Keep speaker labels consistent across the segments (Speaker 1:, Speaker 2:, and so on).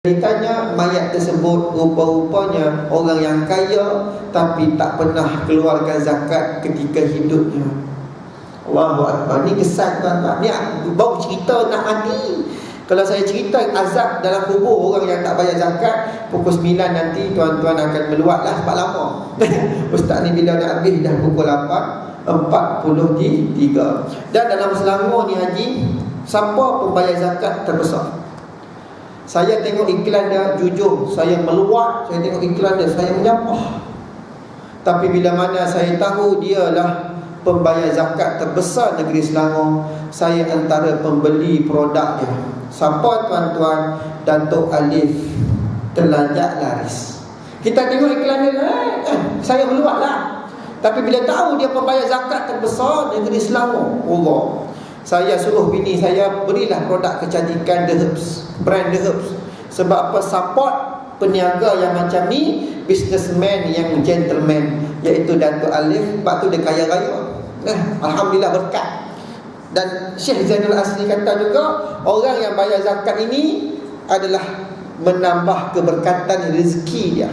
Speaker 1: Ditanya mayat tersebut rupa-rupanya orang yang kaya tapi tak pernah keluarkan zakat ketika hidupnya. Allahu Akbar. Ni kesan tuan-tuan. Ni baru cerita nak mati. Kalau saya cerita azab dalam kubur orang yang tak bayar zakat, pukul 9 nanti tuan-tuan akan meluat lah sebab lama. Ustaz ni bila nak habis dah pukul 8:43. Dan dalam Selangor ni haji, siapa pembayar zakat terbesar? Saya tengok iklan dia, jujur saya meluat. Saya tengok iklan dia, saya menyampah. Tapi bila mana saya tahu dialah pembayar zakat terbesar negeri Selangor, saya antara pembeli produk dia. Siapa tuan-tuan? Datuk Alif terlanjak laris. Kita tengok iklan dia, saya meluat lah. Tapi bila tahu dia pembayar zakat terbesar negeri Selangor, Allah, saya suruh bini saya berilah produk kecantikan The Herbs, brand The Herbs. Sebab apa? Support peniaga yang macam ni, businessman yang gentleman, iaitu Datuk Alif. Sebab tu dia kaya raya. Alhamdulillah berkat. Dan Syekh Zainul Asri kata juga, orang yang bayar zakat ini adalah menambah keberkatan rezeki dia,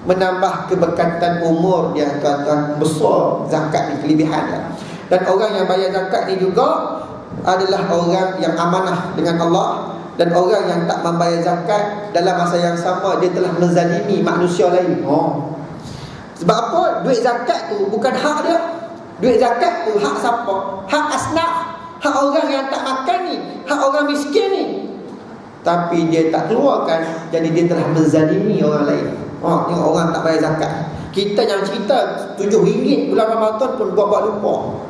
Speaker 1: menambah keberkatan umur dia. Tuan-tuan, besar zakat ni, kelebihan dia. Dan orang yang bayar zakat ni juga adalah orang yang amanah dengan Allah. Dan orang yang tak membayar zakat, dalam masa yang sama dia telah menzalimi manusia lain. Sebab apa? Duit zakat tu bukan hak dia. Duit zakat tu hak siapa? Hak asnaf, hak orang yang tak makan ni, hak orang miskin ni. Tapi dia tak keluarkan, jadi dia telah menzalimi orang lain. Ni orang tak bayar zakat. Kita yang cerita RM7 bulan Ramadan pun buat-buat lupa.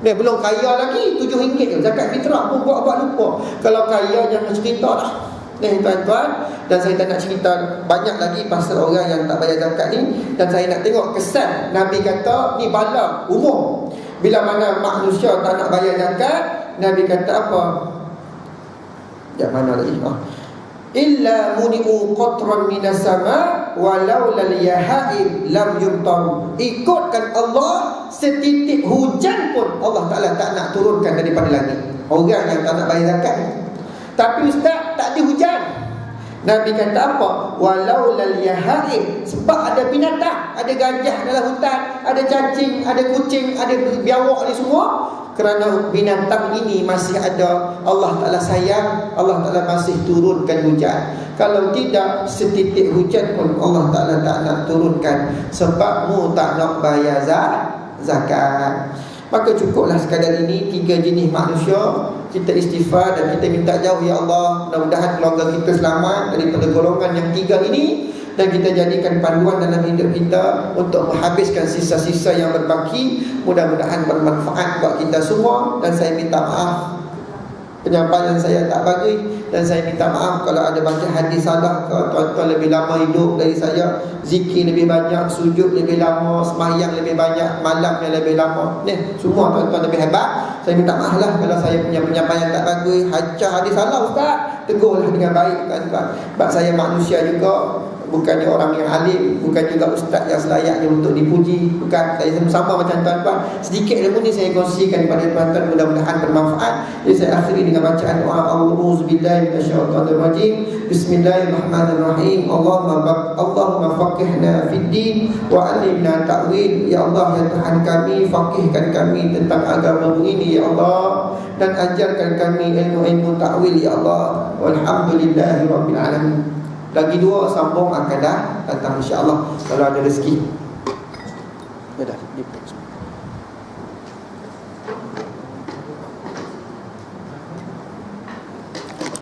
Speaker 1: Dia belum kaya lagi, RM7 zakat fitrah pun buat-buat lupa. Kalau kaya jangan cerita lah. Tuan-tuan, dan saya tak nak cerita banyak lagi pasal orang yang tak bayar zakat ni. Dan saya nak tengok kesan Nabi kata ni bala umum. Bila mana manusia tak nak bayar zakat, Nabi kata apa? Yang mana lagi? Illa muni'u qatran minas sama walau lal yahaib lam yumtar. Ikutkan Allah, setitik hujan pun Allah Ta'ala tak nak turunkan daripada langit. Orang yang tak nak bayar zakat. Tapi ustaz, tak ada hujan. Nabi kata apa? Walau lal yahaib. Sebab ada binatang, ada gajah dalam hutan, ada cacing, ada kucing, ada biawak ni semua. Kerana binatang ini masih ada, Allah Ta'ala sayang, Allah Ta'ala masih turunkan hujan. Kalau tidak, setitik hujan pun Allah Ta'ala tak nak turunkan, sebabmu tak nak bayar zakat. Maka cukuplah sekadar ini, 3 jenis manusia. Kita istighfar dan kita minta jauh, ya Allah, mudah-mudahan keluarga kita selamat daripada golongan yang 3 ini. Dan kita jadikan panduan dalam hidup kita untuk menghabiskan sisa-sisa yang berbaki. Mudah-mudahan bermanfaat buat kita semua. Dan saya minta maaf penyampaian saya tak bagi. Dan saya minta maaf kalau ada baca hadis salah ke. Tuan-tuan lebih lama hidup dari saya, zikir lebih banyak, sujud lebih lama, sembahyang lebih banyak, malamnya lebih lama. Semua tuan-tuan lebih hebat. Saya minta maaf lah kalau saya punya penyampaian tak bagus. Hadis salah ustaz, tegurlah dengan baik tuan-tuan. Sebab saya manusia juga, bukannya orang yang alim, bukan juga ustaz yang selayaknya untuk dipuji. Bukan, saya sama macam tuan-tuan. Sedikit ilmu ni saya kongsikan kepada tuan-tuan, mudah-mudahan bermanfaat. Jadi saya akhiri dengan bacaan doa A'udzubillahi minasyaitonirrajim. Bismillahirrahmanirrahim. Allahumma faqihna fid din wa 'allimna ta'wil. Ya Allah, ya Tuhan kami, faqihkan kami tentang agama ini ya Allah, dan ajarkan kami ilmu-ilmu ta'wil ya Allah. Walhamdulillahirabbil alamin. Lagi 2 sambung akan datang insya-Allah kalau ada rezeki. Dah.